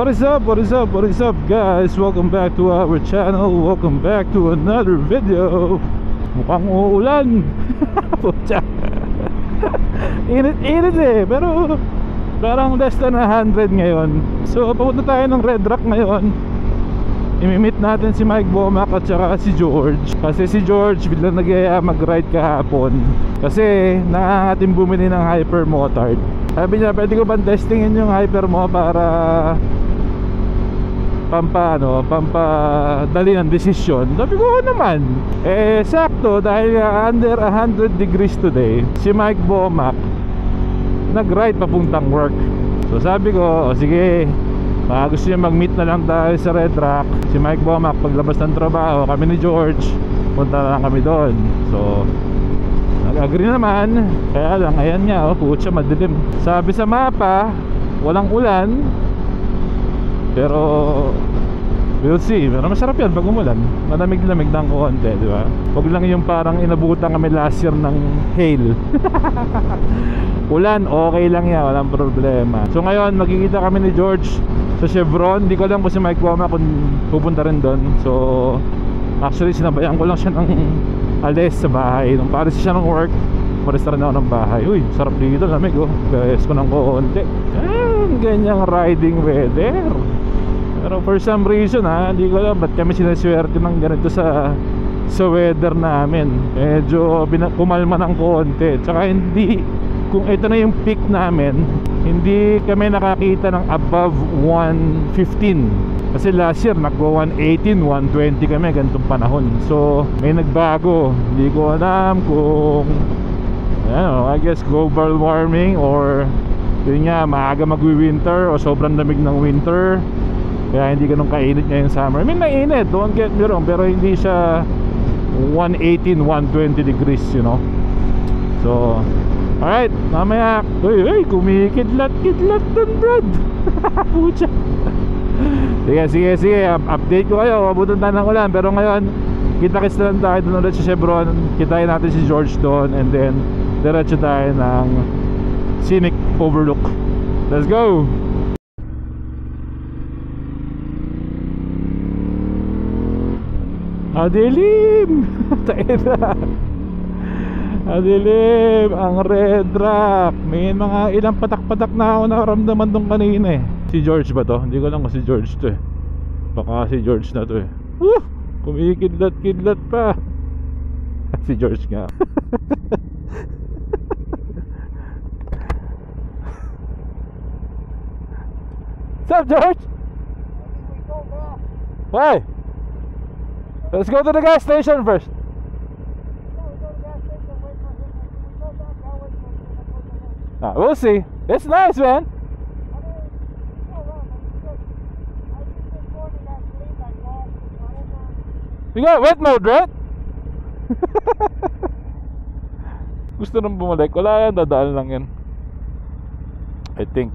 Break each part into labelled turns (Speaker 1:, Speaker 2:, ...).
Speaker 1: What is up, what is up, what is up guys? Welcome back to our channel. Welcome back to another video. Mukhang uulan. Pucha. Init eh. Pero parang less than 100 ngayon. So papunta tayo ng Red Rock ngayon. I-meet natin si Mike Bomac at saka si George. Kasi si George biglang nag-iaya mag-ride kahapon. Kasi nangangating bumili ng hyper motard. Sabi niya, pwede ko bang testingin yung hyper mo para pampadali ng desisyon. Sabi ko, oo naman. Eh sakto, dahil under 100 degrees today, si Mike Bomac nag-ride papuntang work. So sabi ko, o sige, baka gusto niya mag-meet na lang tayo sa Red Rock. Si Mike Bomac paglabas ng trabaho, kami ni George punta na lang kami doon. So nag-agree naman. Kaya lang, ayan nga, putya, madilim. Sabi sa mapa, walang ulan. Pero we'll see. Pero masarap yan pag umulan. Malamig-lamig ng konti, di ba? Huwag lang yung parang inabutan kami last year ng hail. Ulan, okay lang yan, walang problema. So ngayon, magkikita kami ni George sa Chevron. Hindi ko alam kung si Mike Bomac kung pupunta rin doon. So actually, sinabayan ko lang siya ng alis sa bahay. Nung paris siya ng work, paris na rin ako ng bahay. Uy, sarap dito, lamig oh. Gayas ko ng konti. Ganyang riding weather. Pero for some reason hindi ko alam ba't kami sinaswerte ng ganito sa weather namin. Medyo kumalma ng konti. Tsaka hindi, kung ito na yung peak namin, hindi kami nakakita ng above 115. Kasi last year nagwa 118, 120 kami ganitong panahon. So may nagbago. Hindi ko alam kung I guess global warming or yun nga, maaga magwi-winter o sobrang lamig ng winter, kaya hindi ganun kainit ngayong summer. I mean, mainit, don't get me wrong, pero hindi siya 118, 120 degrees, you know. So alright, mamaya. Uy, kumikidlat-kidlat dun, Brad. Pucha. Sige, update ko kayo. Abutan tayo ng ulan. Pero ngayon, kita-kits na lang tayo doon ulit sa Chevron. Kitain natin si George doon. And then, diretso tayo ng scenic overlook. Let's go! Adilim! Taina! Adilim! Ang Red Rock! May mga ilang patak-patak na ako nakaramdaman doon kanina eh. Si George ba to? Hindi ko lang kung si George to eh. Baka si George na to eh. Kumikidlat-kidlat pa. Si George nga. What's up, George? Why? Let's go to the gas station first. We'll see. It's nice, man. You got wet mode, right? Gusto nang bumalik. Wala yan, dadaan lang yan, I think.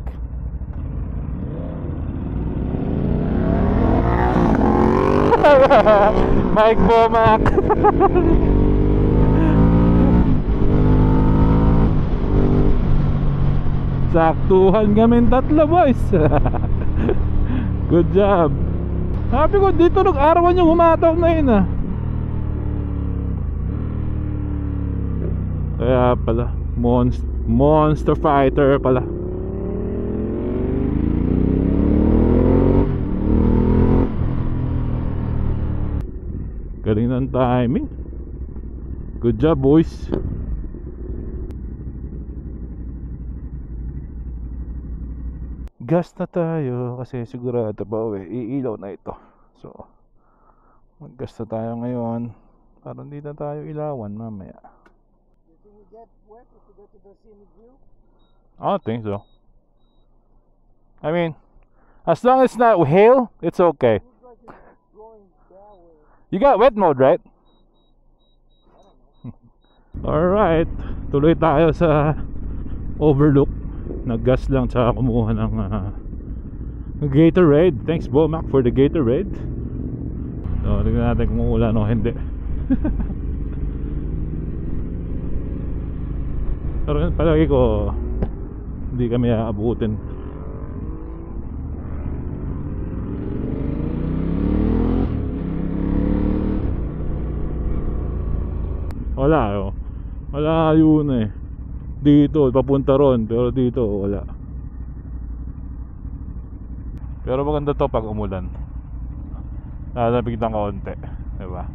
Speaker 1: Mike Bomac. Saktuhan kami tatlo, boys. Good job. Sabi ko dito nag-arawan yung humataw na yun Kaya pala Monster Fighter pala. Galing ng timing. Good job, boys. Gas na tayo kasi sigurado pa iilaw na ito. So mag-gas na tayo ngayon para hindi na tayo ilawan mamaya.
Speaker 2: Did we get wet if we go to the scenic view?
Speaker 1: I don't think so. I mean, as long as it's not hail, it's okay. You got wet mode, right? Alright, tuloy tayo sa overlook. Naggas lang tsaka kumuha ng Gatorade. Thanks Bomac for the Gatorade. So, tignan natin kung ulan o hindi. Pero palagi ko hindi kami aabutin. Wala oh. Wala yun eh. Dito, papunta ron. Pero dito, wala. Pero maganda to pag umulan. Lalabig ng kaunti. Diba?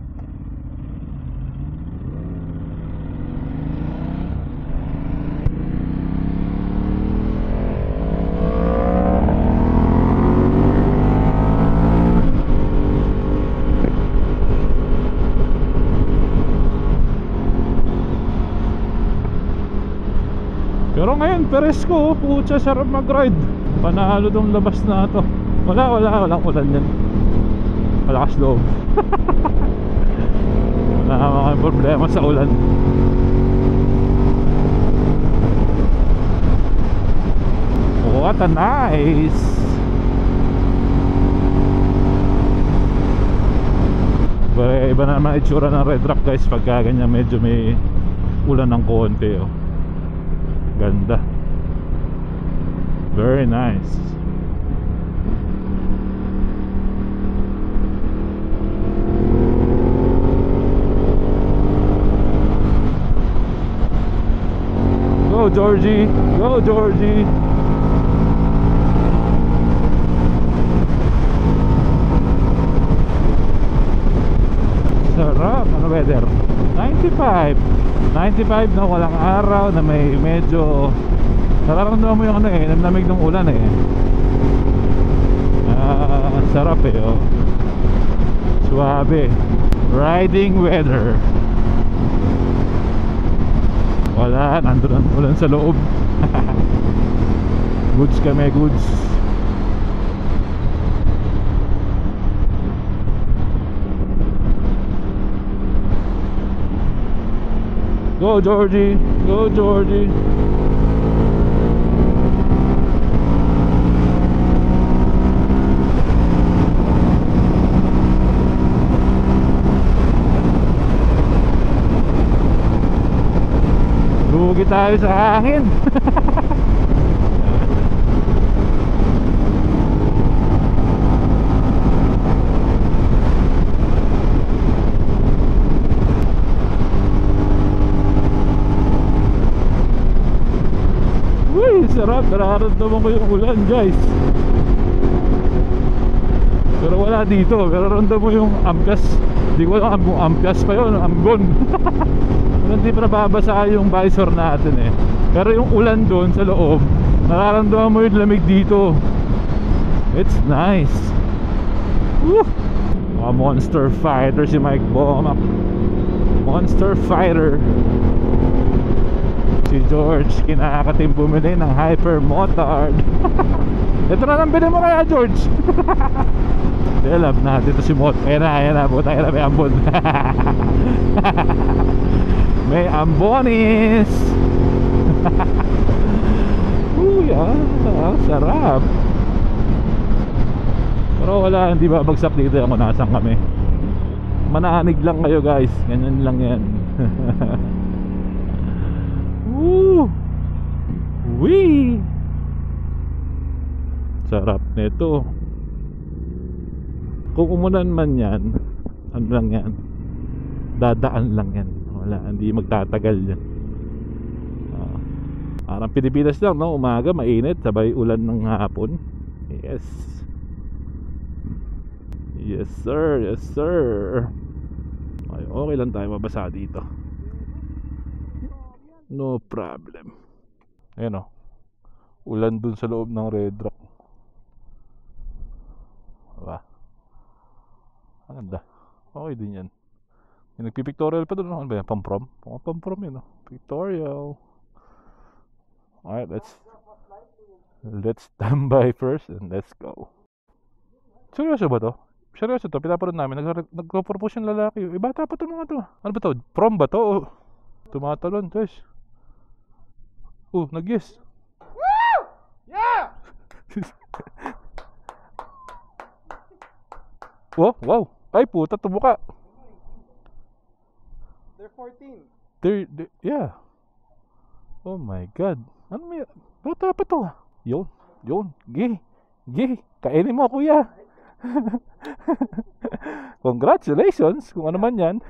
Speaker 1: Pero ngayon, Peresco, putya, sarap mag-ride. Panalo tong labas na to. Walang ulan yan. Malakas loob. Wala mga problema sa ulan. What a nice. Iba na naman itsura ng Red Rock guys pagka ganyan medyo may ulan ng konti oh. Ganda. Very nice. Go Georgie, go Georgie. Sarap, ano weather? 95 na walang araw, na may medyo nararamdaman mo yung ano eh, namig ng ulan eh. Sarap eh oh. Suabe. Riding weather. Wala, nandun ang ulan sa loob. Goods kami, goods. Go Georgie, go Georgie. Lugi tayo sa hangin. Sarap, nararamdaman ko yung ulan guys. Pero wala dito, pero nararamdaman mo yung ambias. Hindi ko alam kung ambias pa yun, ambon. Hindi pa nababasa yung visor natin eh. Pero yung ulan doon sa loob, nararamdaman mo yung lamig dito. It's nice. Woo! Mga monster fighter si Mike Bomac. Monster fighter. Si George, kinakatim bumili ng hyper motard. Ito na lang bilhin mo kaya George. Love na, dito si Mot. Ayan na, buta na may ambon. May ambonis. Uy, sarap. Pero wala, hindi babagsak dito kung nasan kami. Mananig lang kayo guys, ganyan lang yan. Woo! Wee! Sarap nito. Kung umulan man yan, ano lang yan, dadaan lang yan. Wala, hindi magtatagal yan. Parang Pilipinas lang no, umaga mainit, sabay ulan ng hapon. Yes. Yes sir, yes sir. Ay, okay lang tayo mabasa dito. No problem. Ayan o, ulan dun sa loob ng Red Rock. Diba? Ang ganda. Okay din yan. Yung nagpipictorial pa dun. Ano ba yan? Pamprom? Pamprom yun o. Pictorial. Alright, let's stand by first and let's go. Seryoso ba to? Seryoso to? Pinaparoon namin. Nagpo-propose yung lalaki. Bata pa to mga to. Ano ba to? Prom ba to? Tumatalon, guys. Nag-yes.
Speaker 2: Woo! Yeah!
Speaker 1: Wow. Ay, puta, tumuka.
Speaker 2: They're 14.
Speaker 1: Yeah. Oh my God. Ano may... Bata pa to. Yun. Gay. Kainin mo, kuya. Congratulations. Kung ano man yan.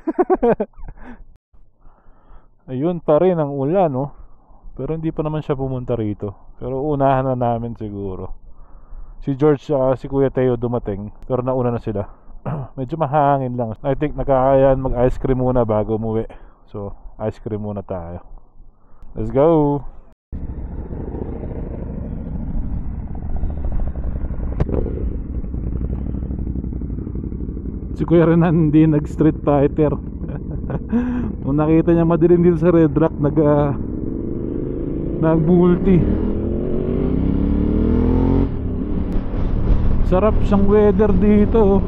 Speaker 1: Ayun pa rin ang ulan, no? Pero hindi pa naman siya pumunta rito. Pero unahan na namin siguro. Si George at si Kuya Teo dumating, pero nauna na sila. Medyo mahangin lang. I think nakakayan mag ice cream muna bago umuwi. So ice cream muna tayo. Let's go. Si Kuya Renan hindi nag street fighter. Nung nakita niya madilim dito sa Red Rock, nagbulti. Sarap siyang weather dito.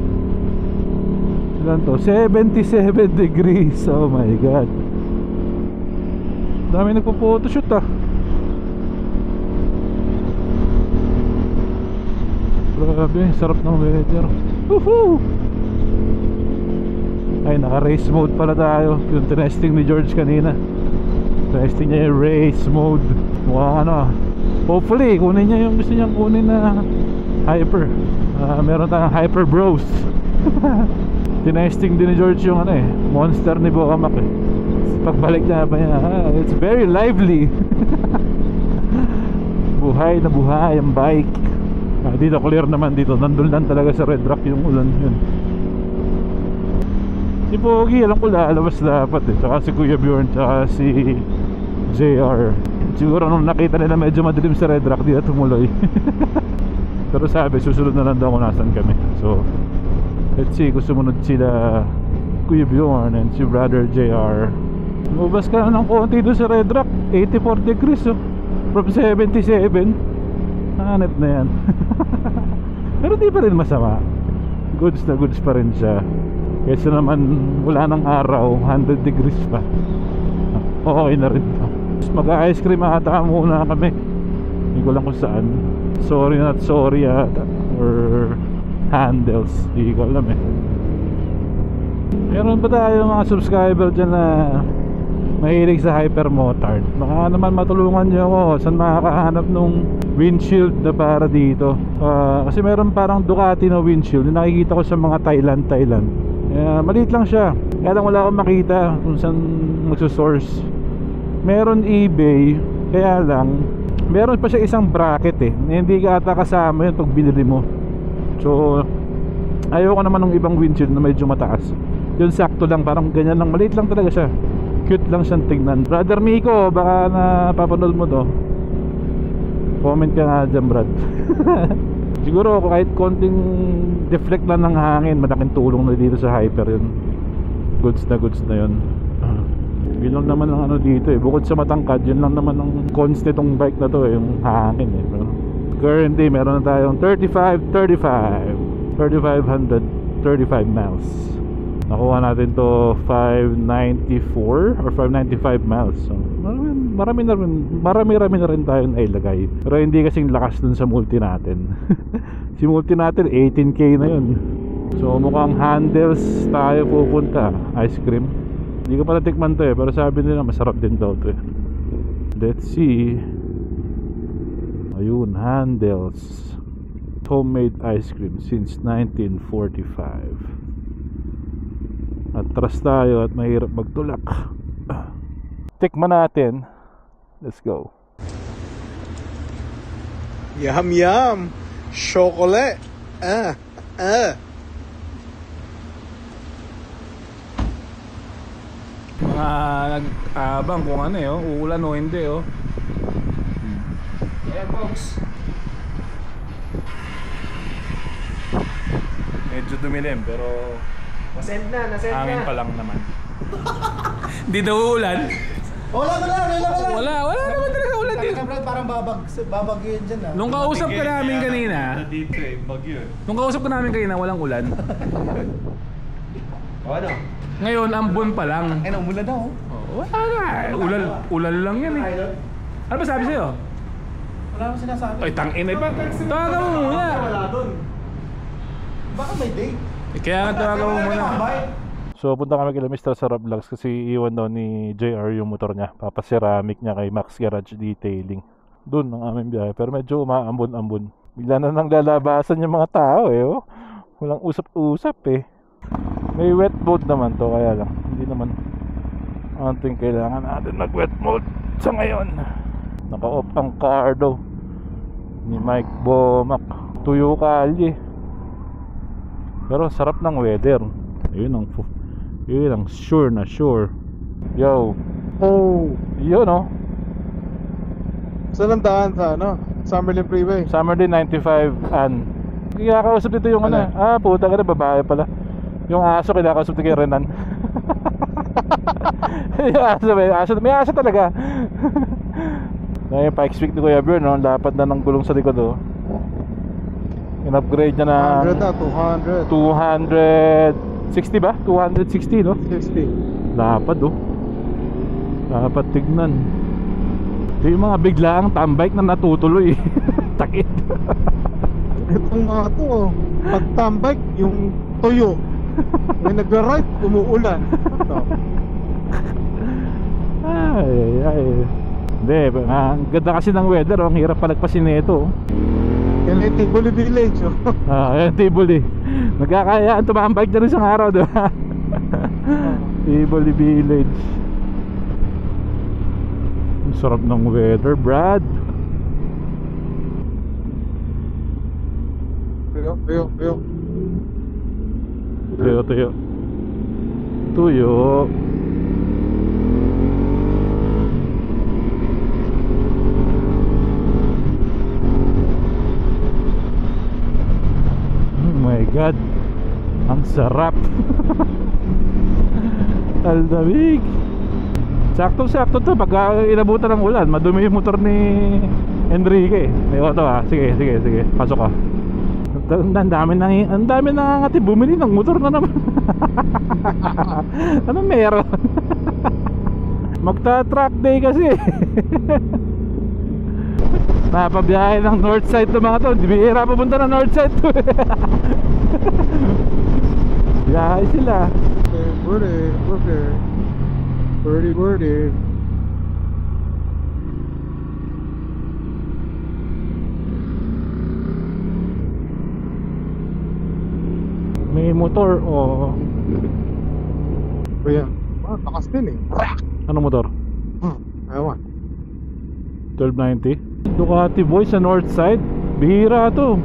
Speaker 1: Ilan to? 77 degrees. Oh my god. Dami nagpo-photoshoot ah. Grabe, sarap ng weather. Woohoo! Ay, naka-race mode pala tayo. Yung testing ni George kanina. Testing niya yung race mode. Mukhang ano, hopefully kunin niya yung gusto niyang kunin na hyper. Meron tayong hyper bros. Tinesting din ni George yung ano monster ni Bokamak eh. Pagbalik niya pa niya, it's very lively. Buhay na buhay ang bike. Dito clear naman dito. Nandun lang talaga sa Red Rock yung ulan yun. Si Pogi, alam ko lalabas dapat eh. Tsaka si Kuya Bjorn, tsaka si JR. Siguro nung nakita nila medyo madilim sa Red Rock, di na tumuloy. Pero sabi, susunod na lang daw kung nasan kami. So, let's see kung sumunod sila Kuya Bjorn and si Brother JR. Lumabas ka ng konti doon sa Red Rock, 84 degrees oh. From 77. Hanep na yan. Pero di pa rin masama. Goods na goods pa rin siya. Kaysa naman wala ng araw, 100 degrees pa. Okay na rin to. Mag-ice cream ata muna kami. Hindi ko lang kung saan. Sorry not sorry ata. Or handles. Hindi ko alam eh. Meron pa tayo mga subscriber dyan na mahilig sa hypermotard. Baka naman matulungan nyo ako saan makakahanap nung windshield na para dito. Kasi meron parang Ducati na windshield na nakikita ko sa mga Thailand. Maliit lang siya. Kaya lang wala akong makita kung saan magsusource. Meron eBay. Kaya lang meron pa siya isang bracket eh. Hindi ka ata kasama yun pag binili mo. So ayoko naman ng ibang windshield na medyo mataas. Yun sakto lang, parang ganyan lang. Maliit lang talaga siya. Cute lang siyang tingnan. Brother Miko, baka napapanood mo to. Comment ka nga dyan, Brad. Siguro kahit konting deflect lang ng hangin, malaking tulong na dito sa hyper yun. Goods na yun. Yun lang naman ang ano dito eh. Bukod sa matangkad, yun lang naman ang cons nitong bike na to eh, yung hangin eh. Currently meron na tayong 3500 miles. Nakuha natin to 594 or 595 miles. So, marami na rin tayo nailagay. Pero hindi kasing lakas dun sa multi natin. Si multi natin 18k na yun. So mukhang handles tayo pupunta. Ice cream. Hindi ko pa natikman to eh, pero sabi nila masarap din daw to eh. Let's see. Ayun, handles. Homemade ice cream since 1945. Atras tayo at mahirap magtulak. Tikman natin. Let's go.
Speaker 2: Yum yum. Chocolate.
Speaker 1: Mga nag-abang kung ano eh, uulan o hindi oh.
Speaker 2: Yeah, folks.
Speaker 1: Medyo dumilim pero
Speaker 2: Nasend na.
Speaker 1: hangin pa lang naman. Hindi daw uulan.
Speaker 2: Wala.
Speaker 1: Wala naman talaga ulan dito.
Speaker 2: Brad, parang babagyo yun dyan ah.
Speaker 1: Nung kausap ka namin kanina,
Speaker 3: Dito eh, bagyo.
Speaker 1: nung kausap ka namin kanina walang ulan.
Speaker 3: Ano?
Speaker 1: Ngayon ambon pa lang.
Speaker 2: Ay, umulan daw.
Speaker 1: Wala na. Ulan lang yan eh. Ano ba sabi sa'yo?
Speaker 2: Wala akong sinasabi.
Speaker 1: Ay tangin eh pa. Tawagan mo muna.
Speaker 2: Wala doon. Baka may date.
Speaker 1: Kaya nga tawagan mo muna.
Speaker 2: Bye.
Speaker 1: So punta kami kila Mr. Sarap Vlogs kasi iwan daw ni JR yung motor niya. Papaceramic niya kay Max Garage Detailing. Doon ang aming biyahe. Pero medyo umaambon-ambon. Bigla na nang lalabasan yung mga tao eh. Oh. Walang usap-usap eh. May wet boat naman to kaya lang. Hindi naman Anting kailangan natin mag wet mode sa ngayon. Naka-off ang cardo ni Mike Bomac. Tuyo kalye. Pero sarap ng weather. Yun ang sure na sure. Yo.
Speaker 2: Oh.
Speaker 1: Yun oh.
Speaker 2: Saan ang daan sa ano? Summerlin Freeway.
Speaker 1: Summerlin 95 and kinakausap dito yung ano. Puta ka na, babae pala. Yung aso kinakausap dito kay Renan. Yung aso, may aso talaga. Yung Pikes Peak ni Kuya Bjorn, no? Lapad na ng gulong sa likod oh. In-upgrade niya na
Speaker 2: 100 na,
Speaker 1: 260 ba? 260 no?
Speaker 2: 260.
Speaker 1: Lapad oh. Dapat tignan. Ito yung mga biglaang tambike na natutuloy. Takit.
Speaker 2: Itong mga to, oh. Pag tambike, yung tuyo. May nagra-right, umuulan. Ito.
Speaker 1: Ay. Hindi, ang ganda kasi ng weather oh. Ang hirap palagpasin nito oh.
Speaker 2: Yan ay Tivoli Village, oh.
Speaker 1: Yan Tivoli. Nagkakayaan tumambike na rin isang araw, diba? Tivoli Village. Ang sarap ng weather, Brad.
Speaker 2: Tuyo.
Speaker 1: Tuyo. Oh my God, ang sarap. Ang lamig. Sakto-sakto to pag inabutan ng ulan. Madumi yung motor ni Enrique. May auto ha. Sige. Pasok ka. Ang dami nangangati. Bumili ng motor na naman. Ano meron? Magta-track day kasi. Napabiyahe ng north side to mga to. Di bihira pupunta ng north side to. Biyahe sila.
Speaker 2: Birdie.
Speaker 1: May motor o
Speaker 2: Ayan. Takas din eh.
Speaker 1: ano motor?
Speaker 2: Ewan.
Speaker 1: 1290 Ducati boy sa north side. Bihira to.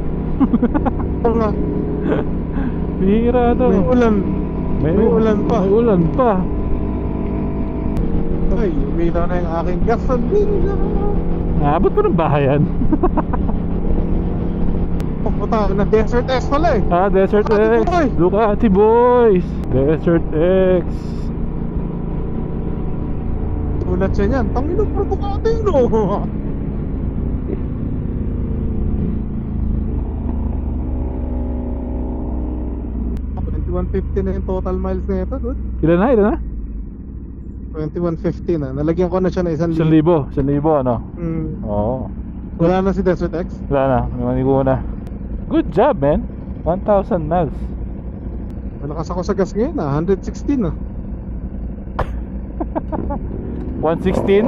Speaker 2: Oo nga.
Speaker 1: Bihira to.
Speaker 2: May ulan pa.
Speaker 1: May ulan pa.
Speaker 2: Ay, umilaw na yung aking gasolina.
Speaker 1: Abot pa ng bahayan.
Speaker 2: Pupunta na Desert X pala eh.
Speaker 1: Desert
Speaker 2: Ducati
Speaker 1: X
Speaker 2: boy.
Speaker 1: Ducati boys. Desert X.
Speaker 2: Ulat siya niyan. Tangin ang Ducati yun oh. $21.50 na yung total miles na ito, dude.
Speaker 1: Ilan na?
Speaker 2: 21.50 na. Nalagyan ko na siya na 1,000.
Speaker 1: 1,000 ano? Oo.
Speaker 2: Wala na si Desert X.
Speaker 1: Wala na, manigo na. Good job man. 1,000 miles.
Speaker 2: Malakas ako sa gas ngayon 116 na.
Speaker 1: 116?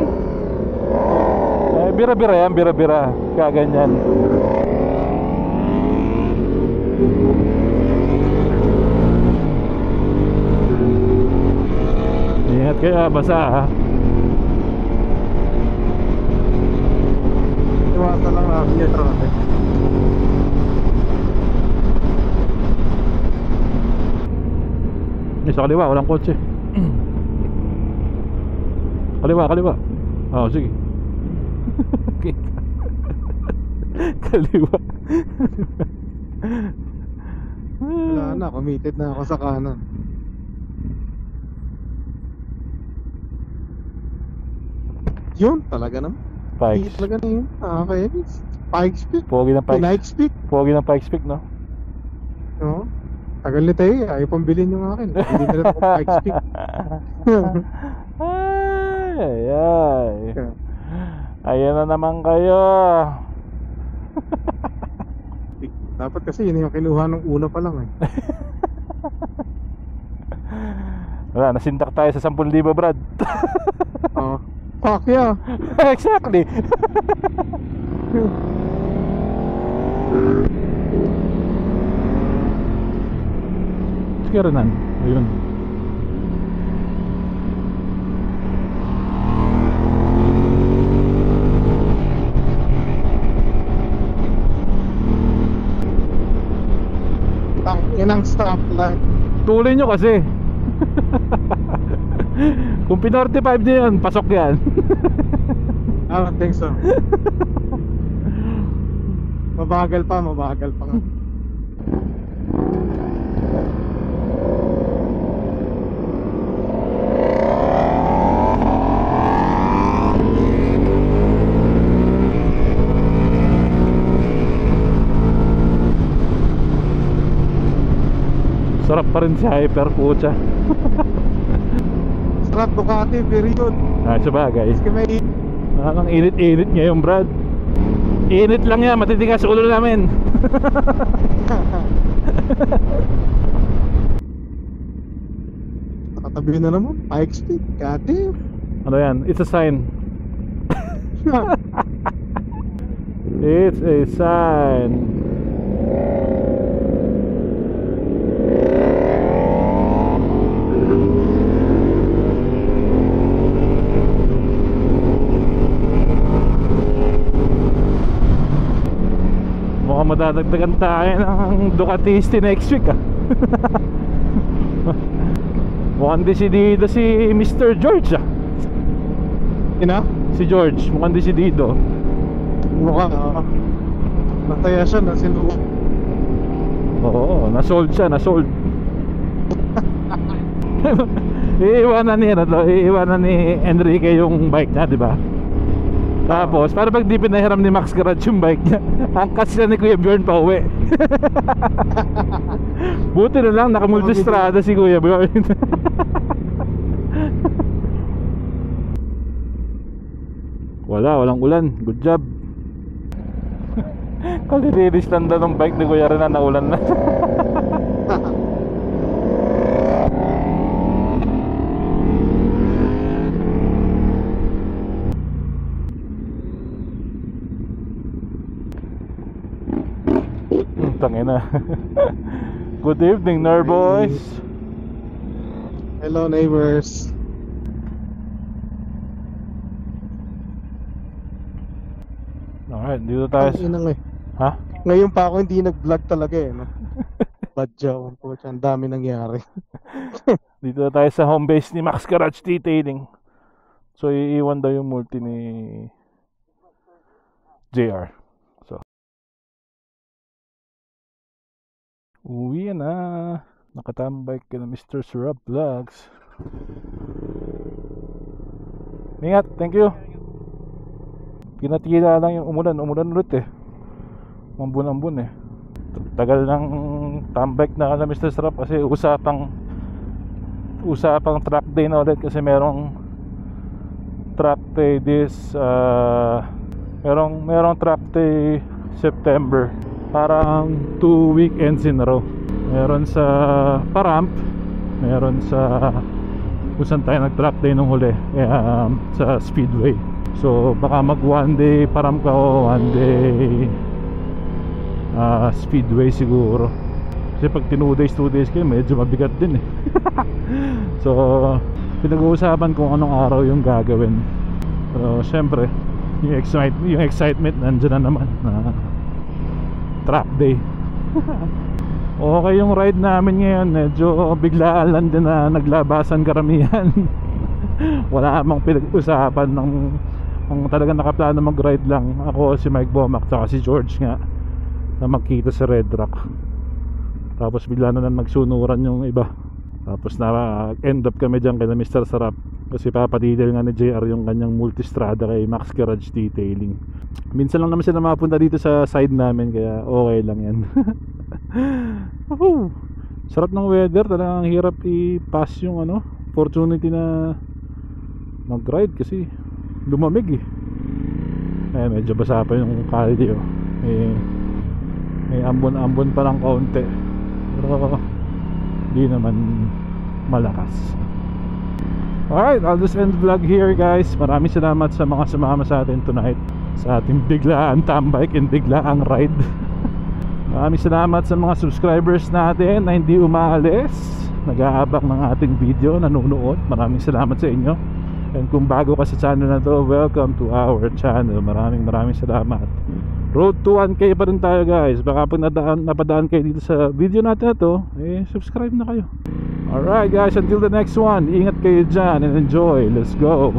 Speaker 1: Bira-bira yan, bira-bira. Kaganyan. Ingat kayo, basa ha.
Speaker 2: Iwasan lang natin yung traffic.
Speaker 1: Sa kaliwa, walang kotse. Kaliwa. Sige. Kaliwa.
Speaker 2: Wala na, committed na ako sa kanan. Yun, talaga naman.
Speaker 1: Pikes.
Speaker 2: Talaga na yun. Okay. Pikes Peak.
Speaker 1: Pogi ng Pikes.
Speaker 2: Pikes Peak.
Speaker 1: No?
Speaker 2: No? Tagal ni tayo, ayaw pang bilhin yung akin. Hindi na rin ako Pikes Peak.
Speaker 1: Ay. Ayan na naman kayo.
Speaker 2: Dapat kasi yun yung kinuha nung una pa lang eh.
Speaker 1: Wala, nasintak tayo sa 10,000 Brad.
Speaker 2: Oh. Fuck yeah.
Speaker 1: Exactly. Sige Renan. Ayun.
Speaker 2: stoplight.
Speaker 1: Tuloy nyo kasi. Kung P45 nyo yun, pasok yan.
Speaker 2: I don't think so. Mabagal pa nga.
Speaker 1: Sarap pa rin si Hyper, pucha.
Speaker 2: Sarap Ducati, period.
Speaker 1: Sabagay.
Speaker 2: Kasi may
Speaker 1: Ang init-init ngayon, Brad. Init lang yan, matitigas ulo namin.
Speaker 2: nakatabi na naman, Pike Street, kati.
Speaker 1: Ano yan? It's a sign. It's a sign. Mukhang madadagdagan tayo ng Ducatisti next week, ah. Mukhang desidido si Mr. George, ah.
Speaker 2: Ina?
Speaker 1: Si George, mukhang desidido.
Speaker 2: Mukha, nataya siya na sinuwa.
Speaker 1: Oo, nasold siya, nasold. Iiwanan ni Enrique yung bike niya, di ba? Tapos, para pag di pinahiram ni Max Garage yung bike niya, angkas sila ni Kuya Bjorn pa uwi. Buti na lang, nakamultistrada si Kuya Bjorn. Walang ulan, good job. Kalilinis lang daw ng bike ni Kuya Renan na ulan na. Tangina. Good evening, Nerboys.
Speaker 2: Hello, neighbors.
Speaker 1: Alright, dito tayo. Ha?
Speaker 2: Ngayon pa ako hindi nag-vlog talaga eh, no? Badyaw po, ang dami nangyari.
Speaker 1: Dito tayo sa home base ni Max Garage Detailing. So iiwan daw yung multi ni JR. So uwi na. Nakatambay ka na Mr. Sarap Vlogs. Ingat, thank you. Pinatila lang yung umulan ulit eh. Mambun-ambun eh. Tagal ng tambike na kala Mr. Sarap kasi usapang track day na ulit kasi merong track day merong track day September, parang 2 weekends in a row. Meron sa Paramp, meron sa kung saan tayo nag track day nung huli, sa Speedway. So baka mag one day Paramp ka o one day Speedway siguro. Kasi pag 2 days kayo medyo mabigat din eh. So pinag-uusapan kung anong araw yung gagawin. Pero syempre yung excitement nandiyan na naman na track day. Okay yung ride namin ngayon, medyo biglaan lang din na naglabasan karamihan. Wala amang pinag-usapan ng ang talagang nakaplano mag-ride lang. Ako, si Mike Bomac, tsaka si George nga na magkita sa Red Rock. Tapos bigla na lang magsunuran yung iba. Tapos na end up kami dyan kay Mr. Sarap kasi papadidel nga ni JR yung kanyang multistrada kay Max Garage Detailing. Minsan lang naman sila mapunta dito sa side namin kaya okay lang yan. Sarap ng weather, talagang hirap i-pass yung opportunity na mag-ride kasi lumamig eh. Medyo basa pa yung kalye oh. May ambon-ambon pa lang kaunti pero di naman malakas. Alright, I'll just end the vlog here guys. Maraming salamat sa mga sumama sa atin tonight sa ating biglaan tambike and biglaang ride. Maraming salamat sa mga subscribers natin na hindi umaalis, nag-aabang ng ating video, nanonood. Maraming salamat sa inyo. And kung bago ka sa channel na to, welcome to our channel. Maraming salamat. Road to 1K pa rin tayo guys. Baka pag napadaan kayo dito sa video natin na to, subscribe na kayo. Alright guys, until the next one, ingat kayo dyan and enjoy. Let's go.